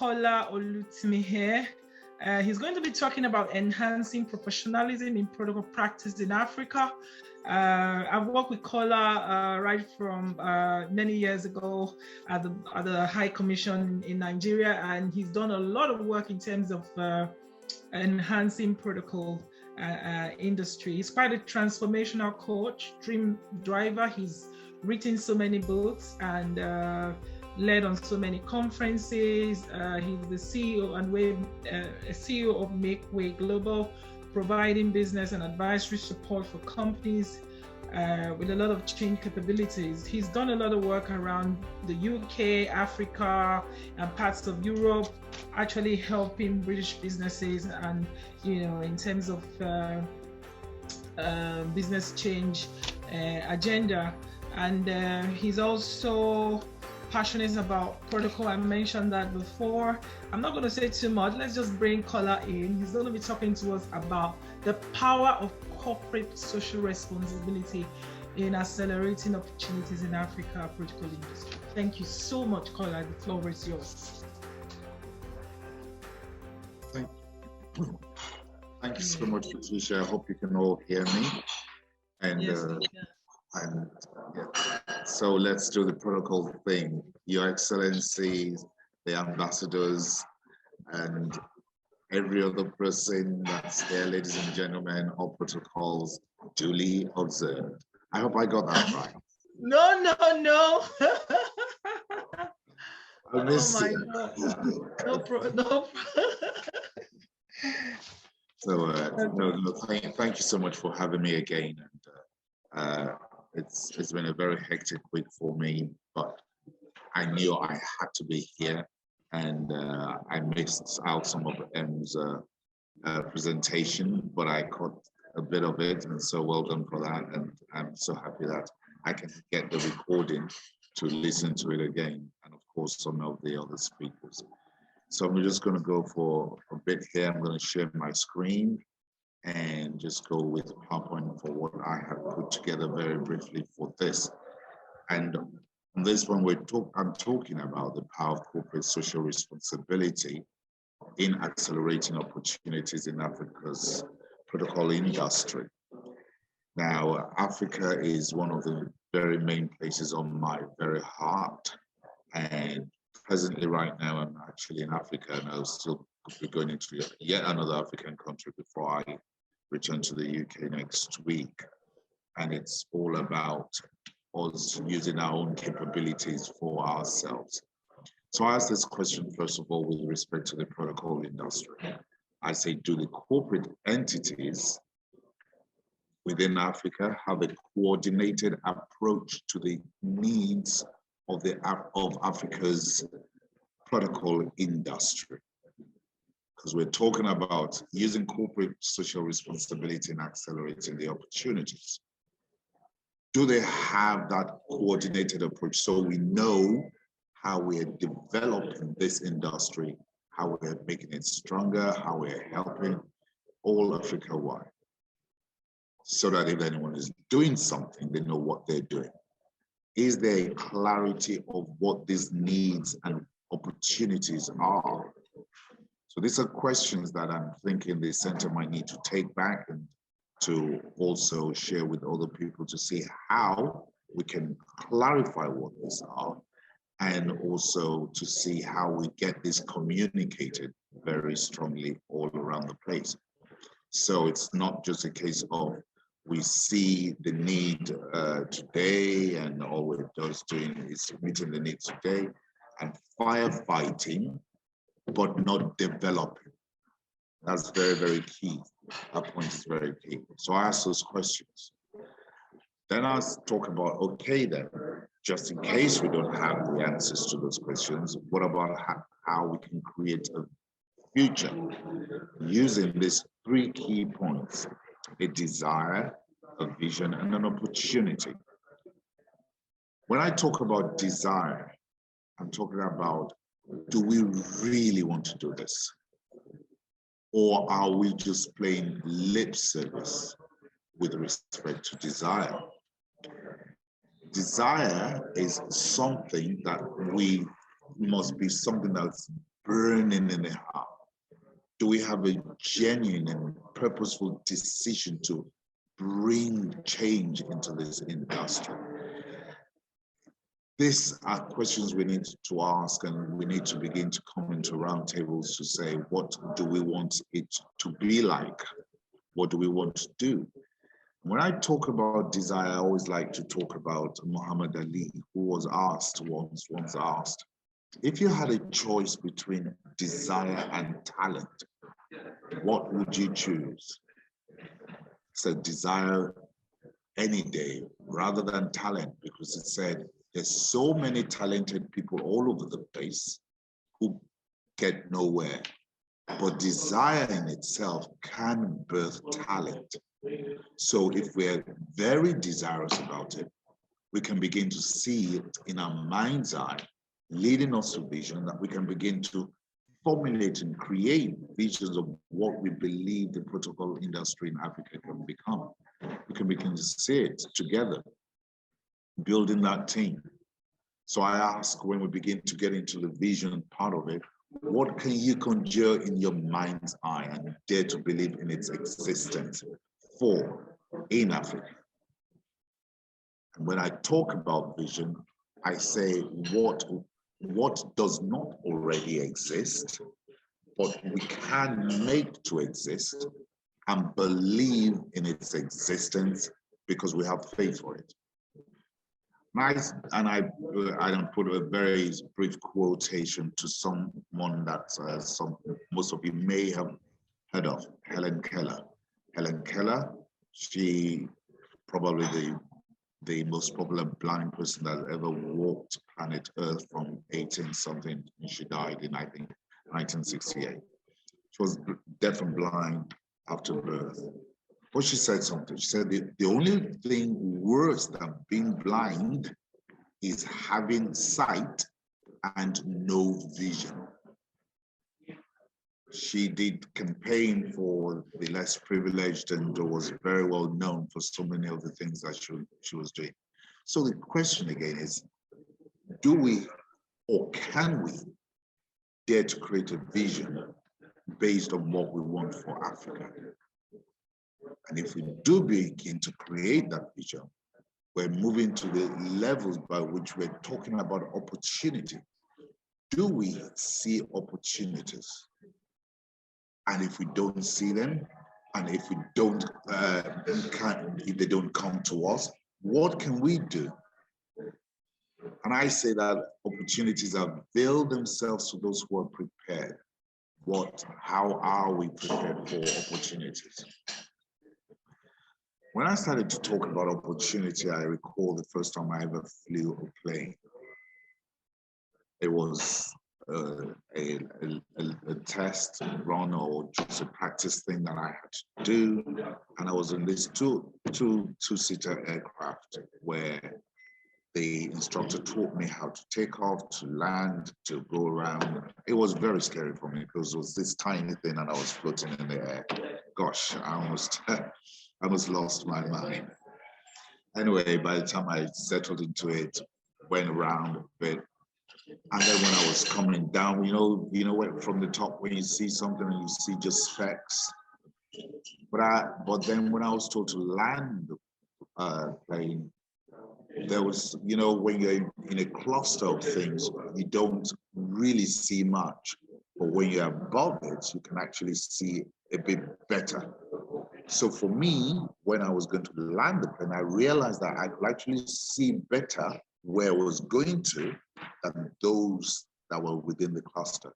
Kola Olutimehin. He's going to be talking about enhancing professionalism in protocol practice in Africa. I've worked with Kola right from many years ago at the High Commission in Nigeria, and he's done a lot of work in terms of enhancing protocol industry. He's quite a transformational coach, dream driver. He's written so many books and led on so many conferences. He's the CEO and CEO of Make Way Global, providing business and advisory support for companies with a lot of change capabilities. He's done a lot of work around the UK, Africa, and parts of Europe, actually helping British businesses and, in terms of business change agenda. And he's also passionate about protocol. I mentioned that before. I'm not going to say too much. Let's just bring Kola in. He's going to be talking to us about the power of corporate social responsibility in accelerating opportunities in Africa protocol industry. Thank you so much, Kola. The floor is yours. Thank you so much, Patricia. I hope you can all hear me. And yes, so let's do the protocol thing. Your Excellencies, the ambassadors, and every other person that's there, ladies and gentlemen, all protocols duly observed. I hope I got that right. No. I missed my it. God. No. So, thank you so much for having me again. And it's been a very hectic week for me, but I knew I had to be here, and I missed out some of M's presentation, but I caught a bit of it, and so well done for that. And I'm so happy that I can get the recording to listen to it again, and of course some of the other speakers. So I'm just going to go for a bit here. I'm going to share my screen and just go with PowerPoint for what I have put together very briefly for this. And on this one, I'm talking about the power of corporate social responsibility in accelerating opportunities in Africa's protocol industry. Now, Africa is one of the very main places on my very heart. And presently, right now, I'm actually in Africa, and I'll still be going into yet another African country before I return to the UK next week. And it's all about us using our own capabilities for ourselves. So I ask this question, first of all, with respect to the protocol industry. I say, do the corporate entities within Africa have a coordinated approach to the needs of Africa's protocol industry? Because we're talking about using corporate social responsibility and accelerating the opportunities. Do they have that coordinated approach so we know how we're developing this industry, how we're making it stronger, how we're helping all Africa-wide, so that if anyone is doing something, they know what they're doing? Is there a clarity of what these needs and opportunities are? So these are questions that I'm thinking the center might need to take back and to also share with other people to see how we can clarify what these are, and also to see how we get this communicated very strongly all around the place. So it's not just a case of we see the need today, and all we're just doing is meeting the need today and firefighting, but not developing. That's very, very key. That point is very key. So I ask those questions. Then I talk about, okay then, just in case we don't have the answers to those questions, what about how we can create a future using these three key points: a desire, a vision, and an opportunity. When I talk about desire, I'm talking about, do we really want to do this? Or are we just playing lip service with respect to desire? Desire is something that must be something that's burning in the heart? Do we have a genuine and purposeful decision to bring change into this industry? These are questions we need to ask, and we need to begin to come into roundtables to say, what do we want it to be like? What do we want to do? When I talk about desire, I always like to talk about Muhammad Ali, who was asked once asked, if you had a choice between desire and talent, what would you choose? So desire any day rather than talent, because it said there's so many talented people all over the place who get nowhere. But desire in itself can birth talent. So if we're very desirous about it, we can begin to see it in our mind's eye, leading us to vision that we can begin to formulate and create visions of what we believe the protocol industry in Africa can become. We can begin to see it together, building that team. So I ask, when we begin to get into the vision part of it, what can you conjure in your mind's eye and dare to believe in its existence for in Africa? And when I talk about vision, I say what does not already exist, but we can make to exist and believe in its existence because we have faith for it. Nice, and I put a very brief quotation to someone that most of you may have heard of, Helen Keller. Helen Keller, she probably the most popular blind person that ever walked planet Earth from 18 something, and she died in, I think, 1968. She was deaf and blind after birth. But she said something. She said the only thing worse than being blind is having sight and no vision. She did campaign for the less privileged and was very well known for so many of the things that she was doing. So the question again is, do we or can we dare to create a vision based on what we want for Africa? And if we do begin to create that vision, we're moving to the levels by which we're talking about opportunity. Do we see opportunities? And if we don't see them, and if we don't, if they don't come to us, what can we do? And I say that opportunities avail themselves to those who are prepared. How are we prepared for opportunities? When I started to talk about opportunity, I recall the first time I ever flew a plane. It was a test run or just a practice thing that I had to do. And I was in this two-seater aircraft where the instructor taught me how to take off, to land, to go around. It was very scary for me because it was this tiny thing and I was floating in the air. Gosh, I almost lost my mind. Anyway, by the time I settled into it, went around a bit, and then when I was coming down, you know, from the top when you see something and you see just specks. But then when I was told to land the plane, there was, you know, when you're in a cluster of things, you don't really see much. But when you're above it, you can actually see a bit better. So for me, when I was going to land the plane, I realized that I could actually see better where I was going to than those that were within the cluster.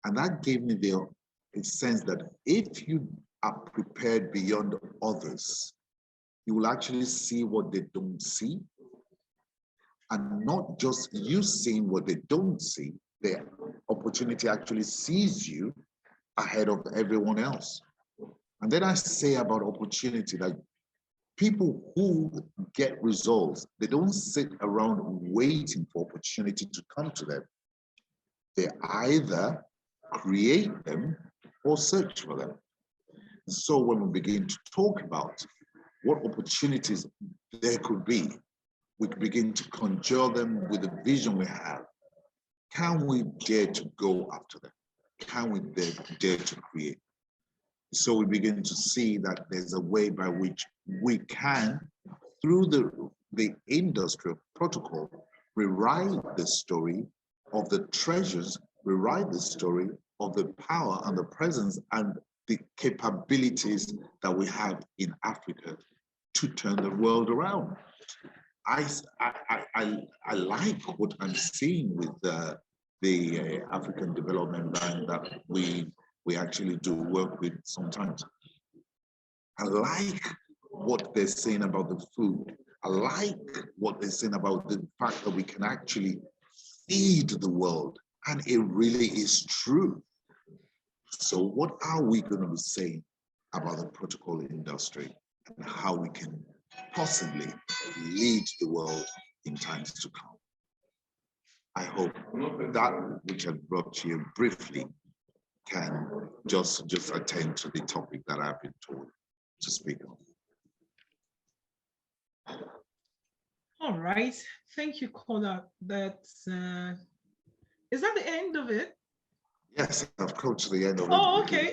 And that gave me the sense that if you are prepared beyond others, you will actually see what they don't see. And not just you seeing what they don't see, the opportunity actually sees you ahead of everyone else. And then I say about opportunity that people who get results, they don't sit around waiting for opportunity to come to them. They either create them or search for them. So when we begin to talk about what opportunities there could be, we begin to conjure them with the vision we have. Can we dare to go after them? Can we dare to create? So we begin to see that there's a way by which we can, through the industrial protocol, rewrite the story of the treasures, rewrite the story of the power and the presence and the capabilities that we have in Africa to turn the world around. I like what I'm seeing with the African Development Bank that we actually do work with sometimes. I like what they're saying about the food. I like what they're saying about the fact that we can actually feed the world. And it really is true. So what are we going to be saying about the protocol industry and how we can possibly lead the world in times to come? I hope that which I brought to you briefly can just attend to the topic that I've been told to speak on. All right, thank you, Kola. That's is that the end of it? Yes, I've come to the end of it. Oh, okay.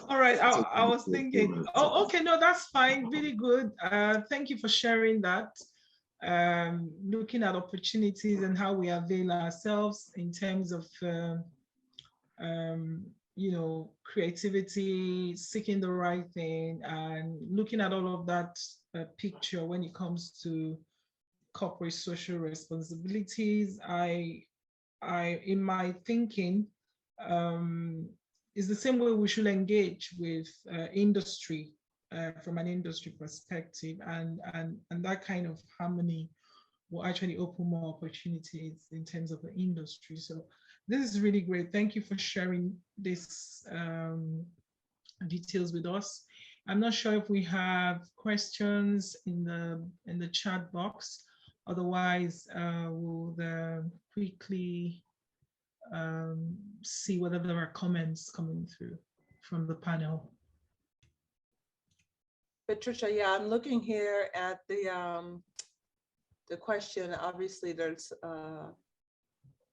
All right, I was thinking, oh, okay, no, that's fine, really good. Thank you for sharing that. Looking at opportunities and how we avail ourselves in terms of you know, creativity, seeking the right thing, and looking at all of that picture when it comes to corporate social responsibilities. I in my thinking, is the same way we should engage with industry from an industry perspective, and that kind of harmony will actually open more opportunities in terms of the industry. So this is really great. Thank you for sharing this details with us. I'm not sure if we have questions in the chat box. Otherwise, we'll quickly see whether there are comments coming through from the panel. Patricia, yeah, I'm looking here at the question. Obviously, there's